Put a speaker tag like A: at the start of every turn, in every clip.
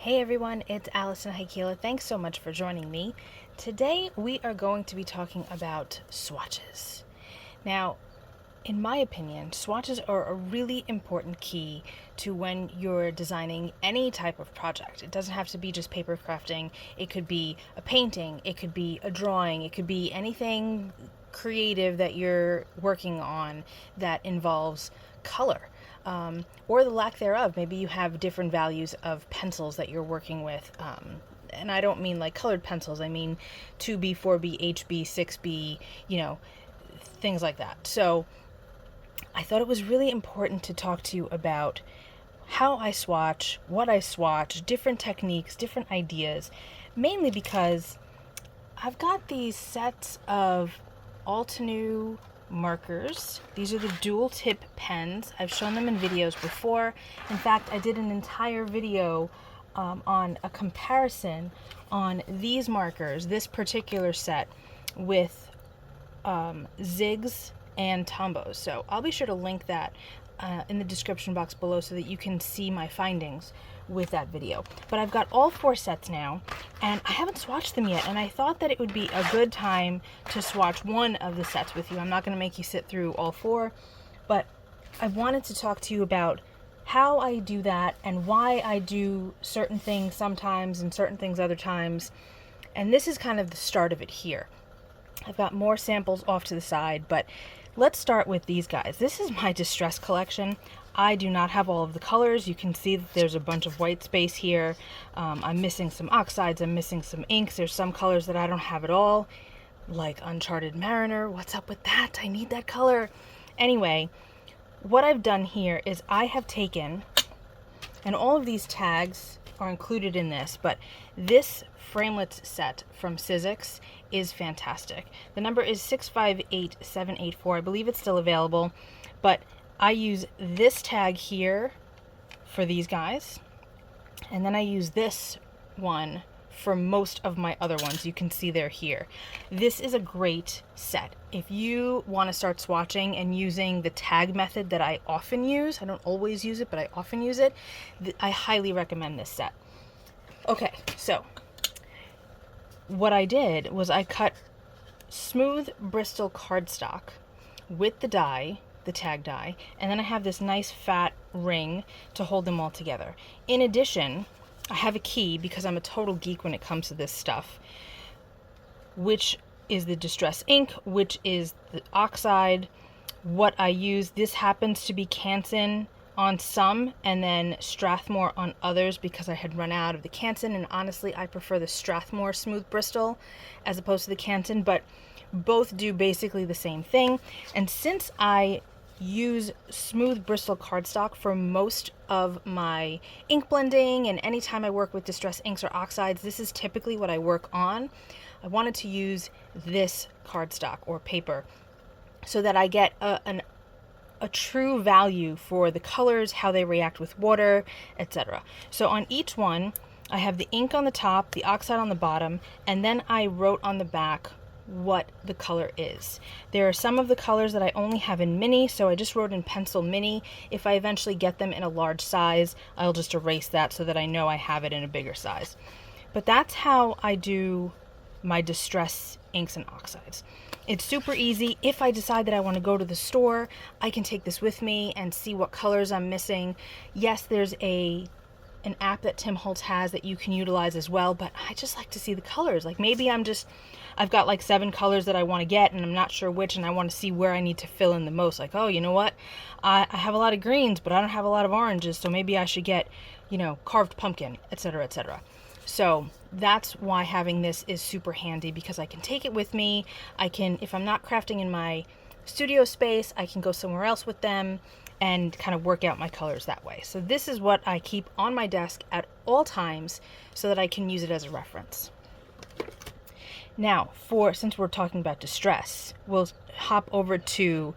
A: Hey everyone, it's Alison Heikkila. Thanks so much for joining me. Today we are going to be talking about swatches. Now, in my opinion, swatches are a really important key to when you're designing any type of project. It doesn't have to be just paper crafting. It could be a painting, it could be a drawing, it could be anything creative that you're working on that involves color. Or the lack thereof. Maybe you have different values of pencils that you're working with. And I don't mean like colored pencils, I mean 2B, 4B, HB, 6B, things like that. So I thought it was really important to talk to you about how I swatch, what I swatch, different techniques, different ideas, mainly because I've got these sets of Altenew markers. These are the dual tip pens. I've shown them in videos before. In fact, I did an entire video on a comparison on these markers, this particular set, with zigs and tombos. So I'll be sure to link that in the description box below so that you can see my findings with that video. But I've got all 4 sets now, and I haven't swatched them yet, and I thought that it would be a good time to swatch one of the sets with you. I'm not going to make you sit through all 4, but I wanted to talk to you about how I do that and why I do certain things sometimes and certain things other times. And this is kind of the start of it here. I've got more samples off to the side, but let's start with these guys. This is my distress collection. I do not have all of the colors. You can see that there's a bunch of white space here. I'm missing some oxides. I'm missing some inks. There's some colors that I don't have at all, like Uncharted Mariner. What's up with that? I need that color. Anyway, what I've done here is I have taken, and all of these tags are included in this, but this framelits set from Sizzix is fantastic. The number is 658784. I believe it's still available, but I use this tag here for these guys, and then I use this one for most of my other ones. You can see they're here. This is a great set. If you want to start swatching and using the tag method that I often use, I don't always use it, but I often use it, I highly recommend this set. Okay, so what I did was I cut smooth Bristol cardstock with the die, the tag die, and then I have this nice fat ring to hold them all together. In addition, I have a key because I'm a total geek when it comes to this stuff, which is the distress ink, which is the oxide, what I use. This happens to be Canson on some and then Strathmore on others because I had run out of the Canson, and honestly I prefer the Strathmore smooth Bristol as opposed to the Canson, but both do basically the same thing. And since I use smooth Bristol cardstock for most of my ink blending and anytime I work with distress inks or oxides, this is typically what I work on. I wanted to use this cardstock or paper so that I get a true value for the colors, how they react with water, etc. So on each one, I have the ink on the top, the oxide on the bottom, and then I wrote on the back what the color is. There are some of the colors that I only have in mini, so I just wrote in pencil mini. If I eventually get them in a large size, I'll just erase that so that I know I have it in a bigger size. But that's how I do my distress inks and oxides. It's super easy. If I decide that I want to go to the store, I can take this with me and see what colors I'm missing. Yes, there's an app that Tim Holtz has that you can utilize as well, but I just like to see the colors. Like maybe I've got like 7 colors that I want to get and I'm not sure which, and I want to see where I need to fill in the most. Like, oh, you know what? I have a lot of greens, but I don't have a lot of oranges, so maybe I should get, carved pumpkin, etc., etc. So that's why having this is super handy, because I can take it with me. If I'm not crafting in my studio space, I can go somewhere else with them and kind of work out my colors that way. So this is what I keep on my desk at all times so that I can use it as a reference. Now, since we're talking about distress, we'll hop over to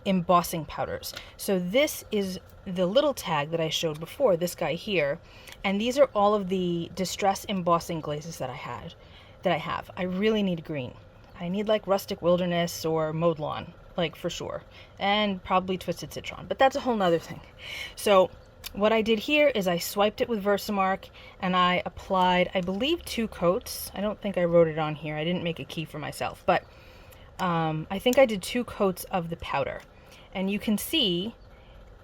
A: embossing powders. So this is the little tag that I showed before, this guy here, and these are all of the distress embossing glazes that I have. I really need green. I need like rustic wilderness or mowed lawn, like for sure, and probably twisted citron, but that's a whole nother thing. So what I did here is I swiped it with Versamark and I applied, I believe, 2 coats. I don't think I wrote it on here. I didn't make a key for myself, but I think I did 2 coats of the powder. And you can see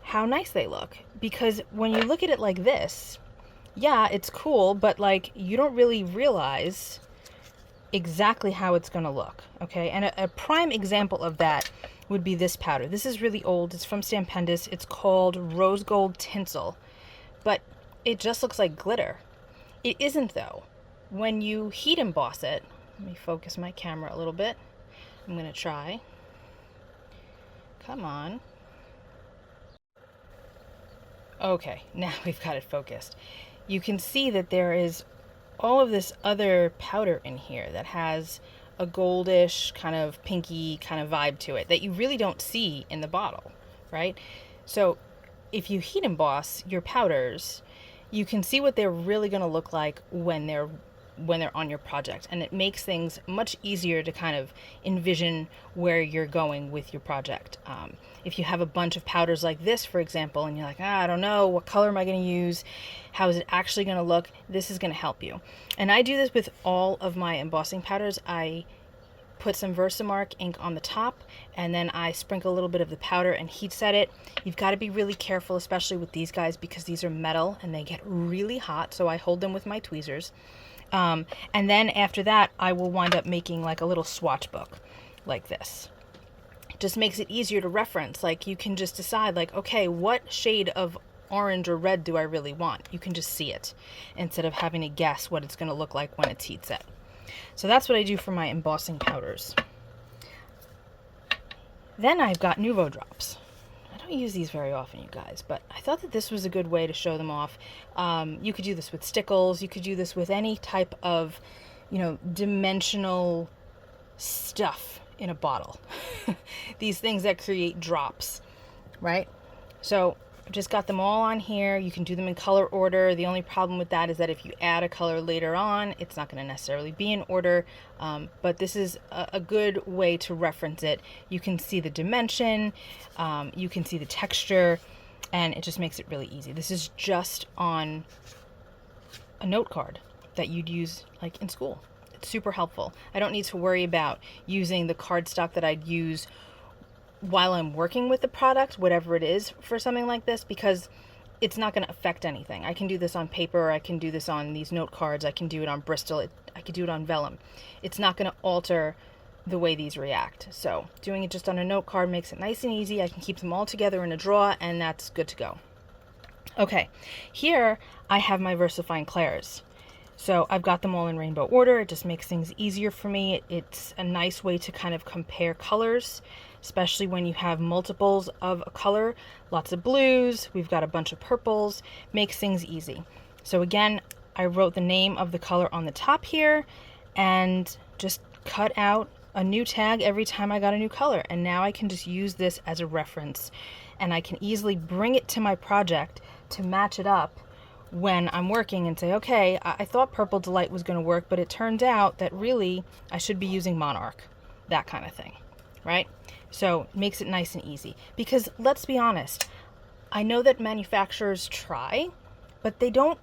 A: how nice they look, because when you look at it like this, yeah, it's cool, but like you don't really realize exactly how it's going to look. Okay, and a prime example of that would be this powder. This is really old. It's from Stampendous. It's called Rose Gold Tinsel, but it just looks like glitter. It isn't though. When you heat emboss it, let me focus my camera a little bit. I'm going to try. Come on. Okay, now we've got it focused. You can see that there is all of this other powder in here that has a goldish kind of pinky kind of vibe to it that you really don't see in the bottle, right? So if you heat emboss your powders, you can see what they're really going to look like when they're on your project, and it makes things much easier to kind of envision where you're going with your project. If you have a bunch of powders like this, for example, and you're like, I don't know, what color am I going to use? How is it actually going to look? This is going to help you. And I do this with all of my embossing powders. I put some Versamark ink on the top, and then I sprinkle a little bit of the powder and heat set it. You've got to be really careful, especially with these guys, because these are metal and they get really hot, so I hold them with my tweezers. And then after that, I will wind up making like a little swatch book like this. It just makes it easier to reference. Like you can just decide like, okay, what shade of orange or red do I really want? You can just see it instead of having to guess what it's going to look like when it's heat set. So that's what I do for my embossing powders. Then I've got Nouveau drops. I don't use these very often, you guys, but I thought that this was a good way to show them off. You could do this with stickles. You could do this with any type of, dimensional stuff in a bottle. These things that create drops, right? So I've just got them all on here. You can do them in color order. The only problem with that is that if you add a color later on, it's not going to necessarily be in order. But this is a good way to reference it. You can see the dimension, you can see the texture, and it just makes it really easy. This is just on a note card that you'd use like in school. It's super helpful. I don't need to worry about using the cardstock that I'd use while I'm working with the product, whatever it is, for something like this, because it's not going to affect anything. I can do this on paper, I can do this on these note cards, I can do it on Bristol, I could do it on vellum. It's not going to alter the way these react. So doing it just on a note card makes it nice and easy. I can keep them all together in a drawer, and that's good to go. Okay, here I have my VersaFine Clairs. So I've got them all in rainbow order. It just makes things easier for me. It's a nice way to kind of compare colors, especially when you have multiples of a color. Lots of blues, we've got a bunch of purples, makes things easy. So again, I wrote the name of the color on the top here and just cut out a new tag every time I got a new color. And now I can just use this as a reference, and I can easily bring it to my project to match it up when I'm working and say, okay, I thought Purple Delight was going to work, but it turned out that really I should be using Monarch, that kind of thing, right? So it makes it nice and easy, because let's be honest, I know that manufacturers try, but they're not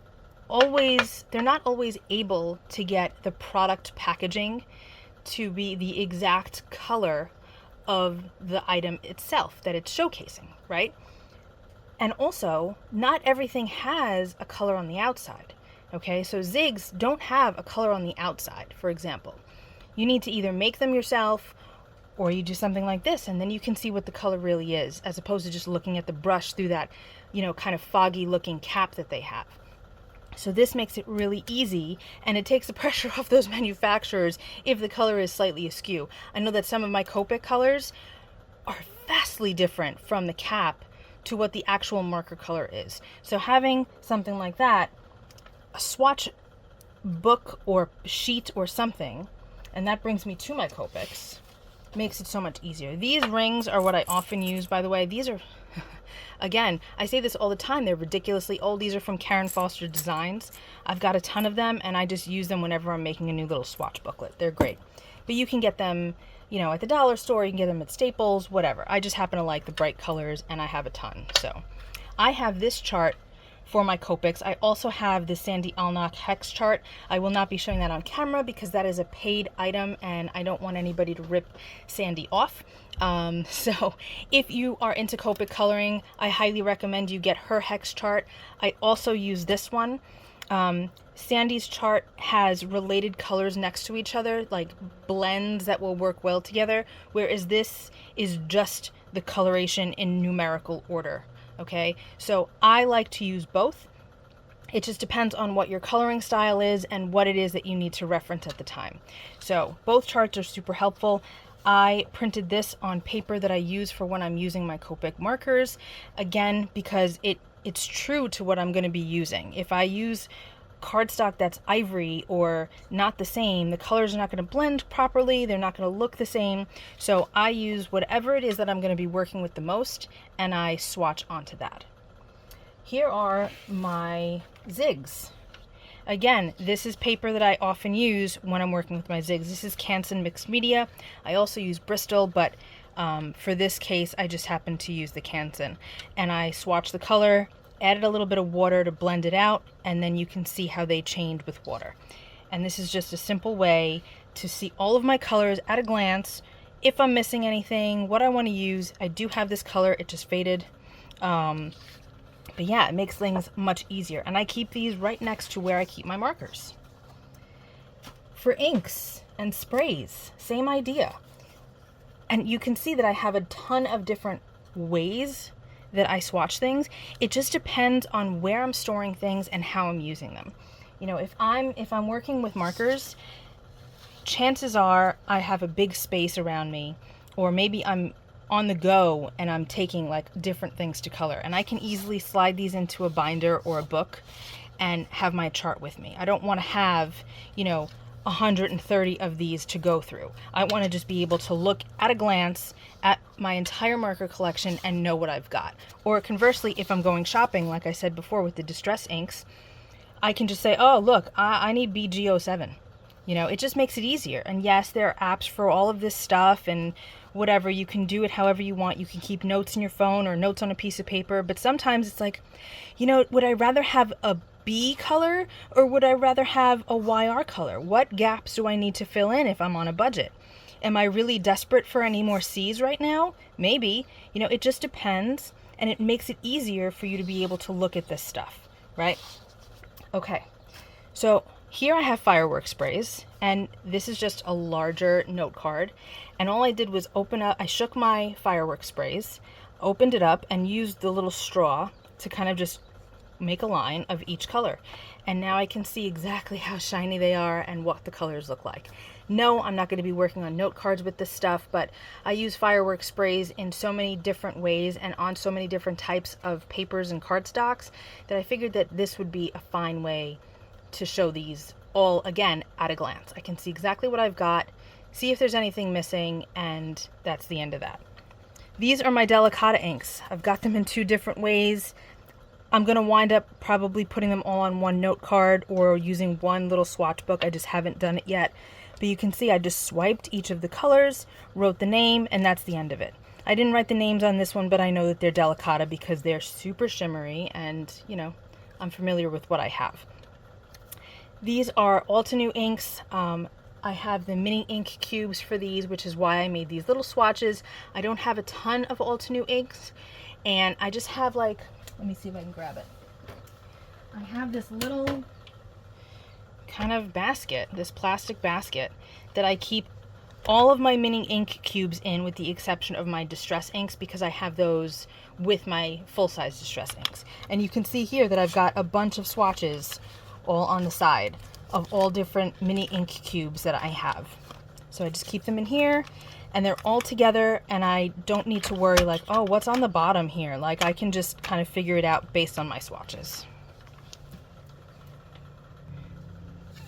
A: always able to get the product packaging to be the exact color of the item itself that it's showcasing, right? And also, not everything has a color on the outside, okay? So zigs don't have a color on the outside, for example. You need to either make them yourself, or you do something like this, and then you can see what the color really is, as opposed to just looking at the brush through that, kind of foggy looking cap that they have. So this makes it really easy, and it takes the pressure off those manufacturers if the color is slightly askew. I know that some of my Copic colors are vastly different from the cap to what the actual marker color is. So having something like that, a swatch book or sheet or something, and that brings me to my Copics, makes it so much easier. These rings are what I often use, by the way. These are, again, I say this all the time, they're ridiculously old. These are from Karen Foster Designs. I've got a ton of them, and I just use them whenever I'm making a new little swatch booklet. They're great. But you can get them, at the dollar store, you can get them at Staples, whatever. I just happen to like the bright colors, and I have a ton. So I have this chart for my Copics. I also have the Sandy Alnock hex chart. I will not be showing that on camera because that is a paid item and I don't want anybody to rip Sandy off. So if you are into Copic coloring, I highly recommend you get her hex chart. I also use this one. Sandy's chart has related colors next to each other, like blends that will work well together, whereas this is just the coloration in numerical order. Okay, so I like to use both. It just depends on what your coloring style is and what it is that you need to reference at the time. So both charts are super helpful. I printed this on paper that I use for when I'm using my Copic markers, again, because it's true to what I'm going to be using. If I use cardstock that's ivory or not the same, the colors are not going to blend properly, they're not going to look the same. So I use whatever it is that I'm going to be working with the most and I swatch onto that. Here are my zigs. Again, this is paper that I often use when I'm working with my zigs. This is Canson mixed media. I also use Bristol, but for this case I just happen to use the Canson, and I swatch the color, added a little bit of water to blend it out, and then you can see how they change with water. And this is just a simple way to see all of my colors at a glance. If I'm missing anything, what I want to use, I do have this color, it just faded. But yeah, it makes things much easier. And I keep these right next to where I keep my markers. For inks and sprays, same idea. And you can see that I have a ton of different ways that I swatch things. It just depends on where I'm storing things and how I'm using them. You know, if I'm working with markers, chances are I have a big space around me, or maybe I'm on the go and I'm taking like different things to color, and I can easily slide these into a binder or a book and have my chart with me. I don't want to have, you know, 130 of these to go through. I want to just be able to look at a glance at my entire marker collection and know what I've got. Or conversely, if I'm going shopping, like I said before with the distress inks, I can just say, oh look, I need BG07. You know, it just makes it easier. And yes, there are apps for all of this stuff and whatever. You can do it however you want. You can keep notes in your phone or notes on a piece of paper, but sometimes it's like, you know, would I rather have a B color or would I rather have a YR color? What gaps do I need to fill in if I'm on a budget? Am I really desperate for any more C's right now? Maybe. You know, it just depends, and it makes it easier for you to be able to look at this stuff, right? Okay, so here I have firework sprays, and this is just a larger note card, and all I did was I shook my firework sprays, opened it up, and used the little straw to kind of just make a line of each color. And now I can see exactly how shiny they are and what the colors look like. No, I'm not going to be working on note cards with this stuff, but I use firework sprays in so many different ways and on so many different types of papers and cardstocks that I figured that this would be a fine way to show these all, again, at a glance. I can see exactly what I've got, see if there's anything missing, and that's the end of that. These are my Delicata inks. I've got them in two different ways. I'm going to wind up probably putting them all on one note card or using one little swatch book. I just haven't done it yet. But you can see I just swiped each of the colors, wrote the name, and that's the end of it. I didn't write the names on this one, but I know that they're Delicata because they're super shimmery and, you know, I'm familiar with what I have. These are Altenew inks. I have the mini ink cubes for these, which is why I made these little swatches. I don't have a ton of Altenew inks, and I just have like, let me see if I can grab it. I have this little kind of basket, this plastic basket that I keep all of my mini ink cubes in, with the exception of my distress inks, because I have those with my full-size distress inks. And you can see here that I've got a bunch of swatches all on the side of all different mini ink cubes that I have. So I just keep them in here, and they're all together, and I don't need to worry like, oh, what's on the bottom here? Like, I can just kind of figure it out based on my swatches.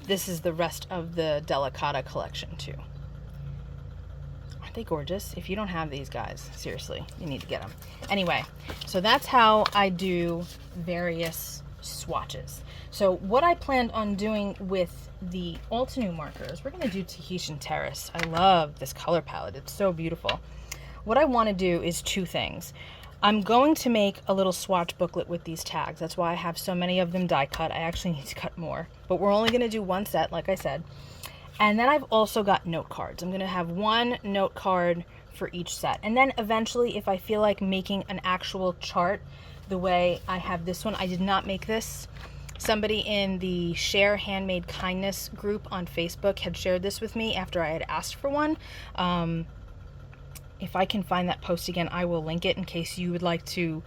A: This is the rest of the Delicata collection too. Aren't they gorgeous? If you don't have these, guys, seriously, you need to get them. Anyway, so that's how I do various swatches. So what I planned on doing with the Altenew markers, we're going to do Tahitian Terrace. I love this color palette. It's so beautiful. What I want to do is two things. I'm going to make a little swatch booklet with these tags. That's why I have so many of them die cut. I actually need to cut more, but we're only going to do one set, like I said. And then I've also got note cards. I'm going to have one note card for each set. And then eventually, if I feel like making an actual chart the way I have this one, I did not make this. Somebody in the Share Handmade Kindness group on Facebook had shared this with me after I had asked for one. If I can find that post again, I will link it in case you would like to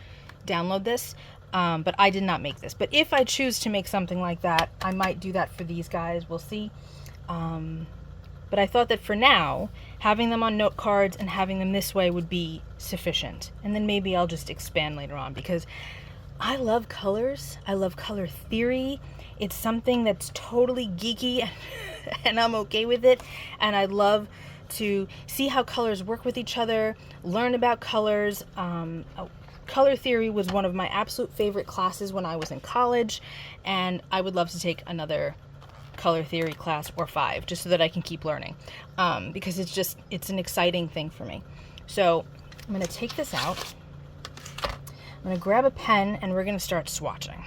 A: download this. But I did not make this. But if I choose to make something like that, I might do that for these guys. We'll see. But I thought that for now, having them on note cards and having them this way would be sufficient. And then maybe I'll just expand later on, because I love colors. I love color theory. It's something that's totally geeky and I'm okay with it. And I love to see how colors work with each other, learn about colors. Color theory was one of my absolute favorite classes when I was in college, and I would love to take another color theory class or 5 just so that I can keep learning, because it's an exciting thing for me. So I'm going to take this out. I'm going to grab a pen and we're going to start swatching.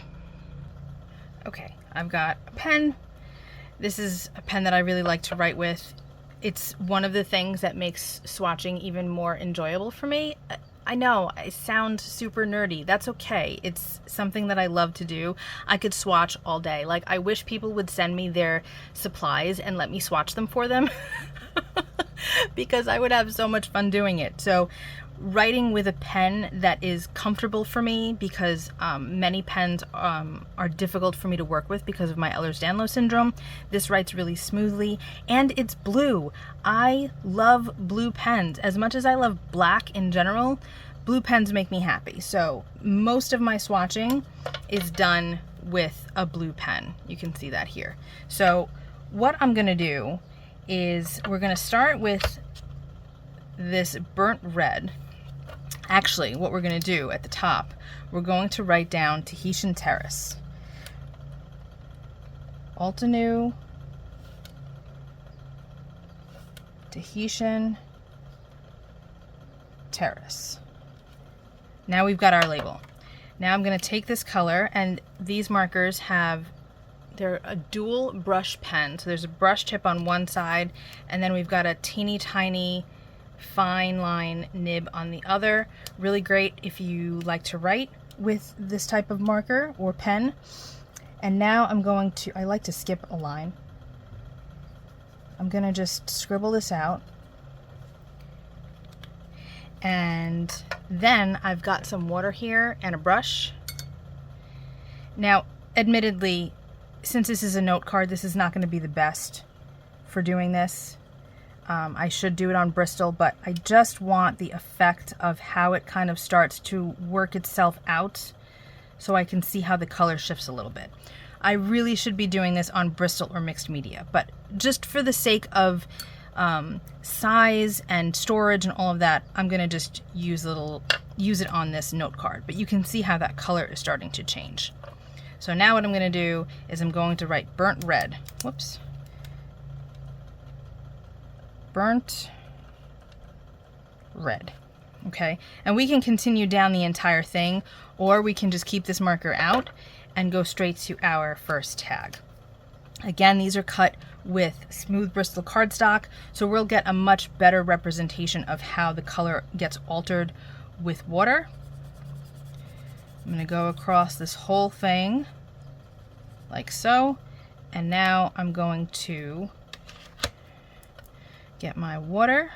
A: Okay, I've got a pen. This is a pen that I really like to write with. It's one of the things that makes swatching even more enjoyable for me. I know I sound super nerdy. That's okay. It's something that I love to do. I could swatch all day. Like, I wish people would send me their supplies and let me swatch them for them because I would have so much fun doing it. So writing with a pen that is comfortable for me, because many pens are difficult for me to work with because of my Ehlers-Danlos syndrome. This writes really smoothly, and it's blue. I love blue pens. As much as I love black in general, blue pens make me happy. So most of my swatching is done with a blue pen. You can see that here. So what I'm gonna do is we're gonna start with this burnt red. Actually, what we're going to do at the top, we're going to write down Tahitian Terrace. Altenew, Tahitian Terrace. Now we've got our label. Now I'm going to take this color, and these markers they're a dual brush pen. So there's a brush tip on one side, and then we've got a teeny tiny fine line nib on the other. Really great if you like to write with this type of marker or pen. And now I like to skip a line. I'm gonna just scribble this out. And then I've got some water here and a brush. Now, admittedly, since this is a note card, this is not going to be the best for doing this. I should do it on Bristol, but I just want the effect of how it kind of starts to work itself out so I can see how the color shifts a little bit. I really should be doing this on Bristol or mixed media, but just for the sake of size and storage and all of that, I'm going to just use it on this note card. But you can see how that color is starting to change. So now what I'm going to do is I'm going to write burnt red. Whoops. Burnt red. Okay, and we can continue down the entire thing, or we can just keep this marker out and go straight to our first tag. Again, these are cut with smooth Bristol cardstock, so we'll get a much better representation of how the color gets altered with water. I'm going to go across this whole thing like so, and now I'm going to get my water.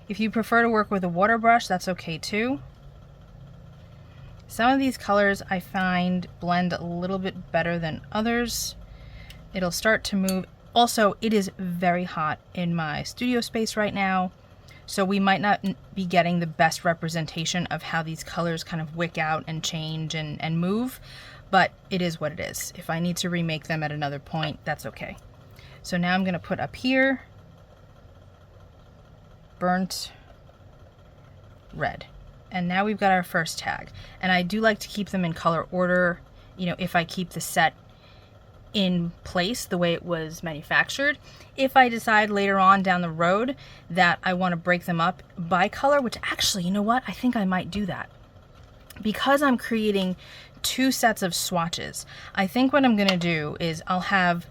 A: If you prefer to work with a water brush, that's okay too. Some of these colors I find blend a little bit better than others. It'll start to move. Also, it is very hot in my studio space right now, so we might not be getting the best representation of how these colors kind of wick out and change and move, but it is what it is. If I need to remake them at another point, that's okay. So now I'm going to put up here burnt red. And now we've got our first tag. And I do like to keep them in color order, you know, if I keep the set in place the way it was manufactured. If I decide later on down the road that I want to break them up by color, which actually, you know what? I think I might do that. because I'm creating 2 sets of swatches, I think what I'm going to do is I'll have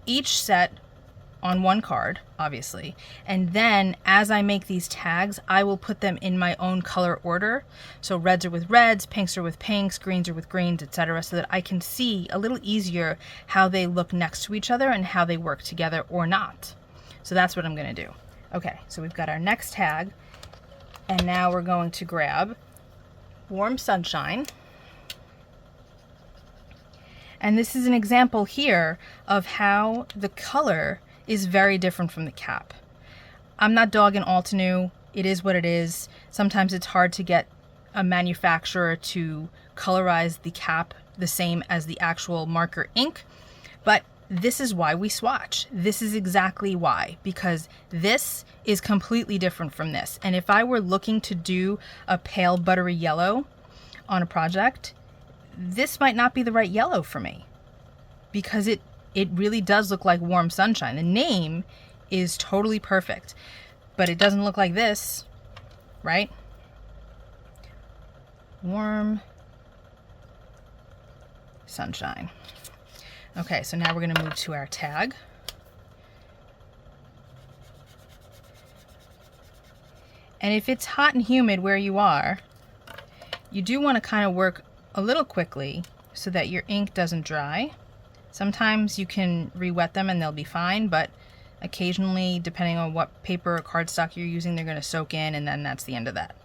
A: each set on one card, obviously, and then as I make these tags, I will put them in my own color order. So reds are with reds, pinks are with pinks, greens are with greens, etc., so that I can see a little easier how they look next to each other and how they work together or not. So that's what I'm going to do. Okay, so we've got our next tag, and now we're going to grab Warm Sunshine. And this is an example here of how the color is very different from the cap. I'm not dogging Altenew. It is what it is. Sometimes it's hard to get a manufacturer to colorize the cap the same as the actual marker ink, but this is why we swatch. This is exactly why, because this is completely different from this. And if I were looking to do a pale buttery yellow on a project, this might not be the right yellow for me, because it really does look like Warm Sunshine. The name is totally perfect, but it doesn't look like this, right? Warm Sunshine. Okay, so now we're going to move to our tag. And if it's hot and humid where you are, you do want to kind of work a little quickly so that your ink doesn't dry. Sometimes you can re-wet them and they'll be fine, but occasionally, depending on what paper or cardstock you're using, they're going to soak in, and then that's the end of that.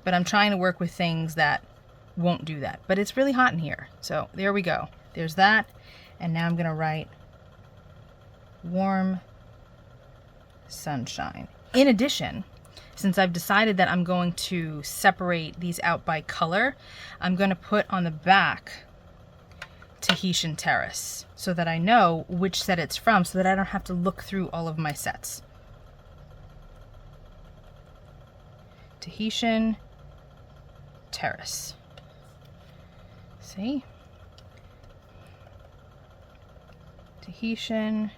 A: But I'm trying to work with things that won't do that. But it's really hot in here. So there we go. There's that. And now I'm going to write Warm Sunshine. In addition, since I've decided that I'm going to separate these out by color, I'm going to put on the back Tahitian Terrace so that I know which set it's from, so that I don't have to look through all of my sets. Tahitian Terrace. See? Tahitian.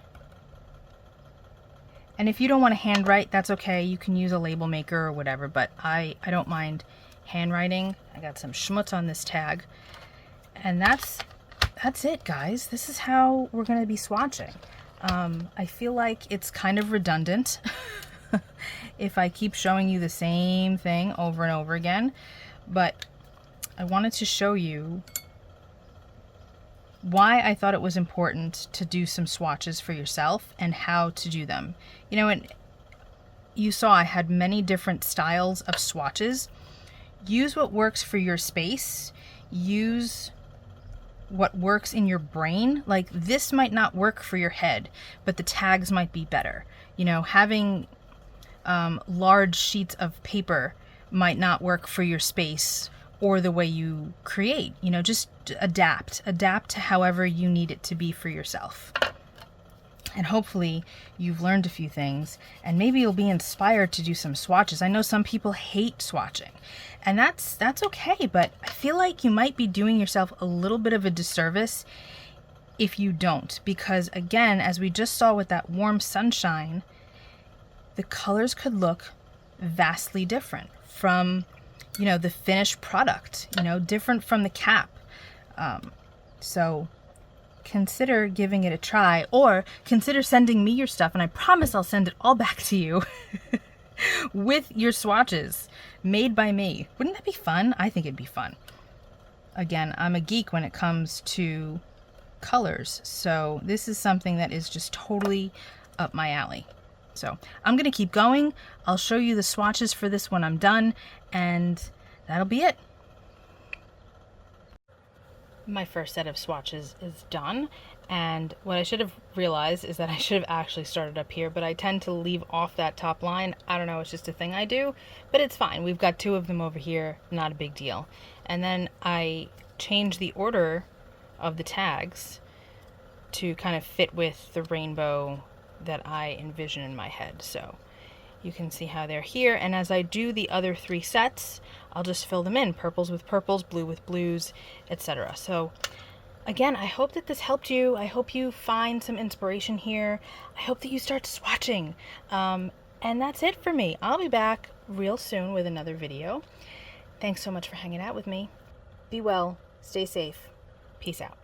A: And if you don't want to handwrite, that's okay. You can use a label maker or whatever, but I don't mind handwriting. I got some schmutz on this tag. And that's it, guys. This is how we're going to be swatching. I feel like it's kind of redundant if I keep showing you the same thing over and over again, but I wanted to show you why I thought it was important to do some swatches for yourself and how to do them. You know, and you saw I had many different styles of swatches. Use what works for your space. Use what works in your brain. Like, this might not work for your head, but the tags might be better. You know, having large sheets of paper might not work for your space or the way you create. You know, just adapt to however you need it to be for yourself. And hopefully you've learned a few things, and maybe you'll be inspired to do some swatches. I know some people hate swatching, and that's okay, but I feel like you might be doing yourself a little bit of a disservice if you don't, because again, as we just saw with that Warm Sunshine, the colors could look vastly different from, you know, the finished product, you know, different from the cap. So consider giving it a try, or consider sending me your stuff, and I promise I'll send it all back to you with your swatches made by me. Wouldn't that be fun? I think it'd be fun. Again, I'm a geek when it comes to colors, so this is something that is just totally up my alley. So I'm going to keep going. I'll show you the swatches for this when I'm done, and that'll be it. My first set of swatches is done, and what I should have realized is that I should have actually started up here, but I tend to leave off that top line. I don't know, it's just a thing I do, but it's fine. We've got 2 of them over here, not a big deal. And then I change the order of the tags to kind of fit with the rainbow that I envision in my head. So you can see how they're here, and as I do the other 3 sets, I'll just fill them in, purples with purples, blue with blues, etc. So again, I hope that this helped you. I hope you find some inspiration here. I hope that you start swatching. And that's it for me. I'll be back real soon with another video. Thanks so much for hanging out with me. Be well, stay safe. Peace out.